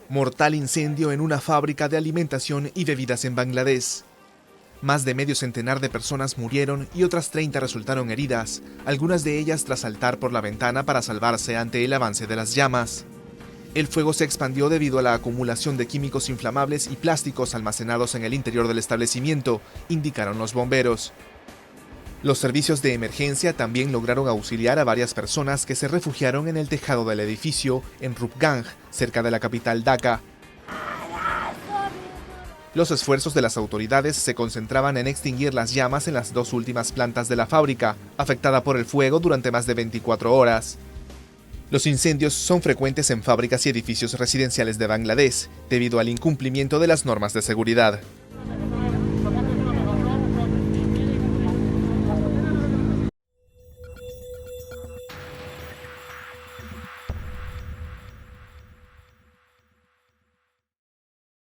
Mortal incendio en una fábrica de alimentación y bebidas en Bangladesh. Más de medio centenar de personas murieron y otras 30 resultaron heridas, algunas de ellas tras saltar por la ventana para salvarse ante el avance de las llamas. El fuego se expandió debido a la acumulación de químicos inflamables y plásticos almacenados en el interior del establecimiento, indicaron los bomberos. Los servicios de emergencia también lograron auxiliar a varias personas que se refugiaron en el tejado del edificio en Rupganj, cerca de la capital Dhaka. Los esfuerzos de las autoridades se concentraban en extinguir las llamas en las dos últimas plantas de la fábrica, afectada por el fuego durante más de 24 horas. Los incendios son frecuentes en fábricas y edificios residenciales de Bangladesh, debido al incumplimiento de las normas de seguridad.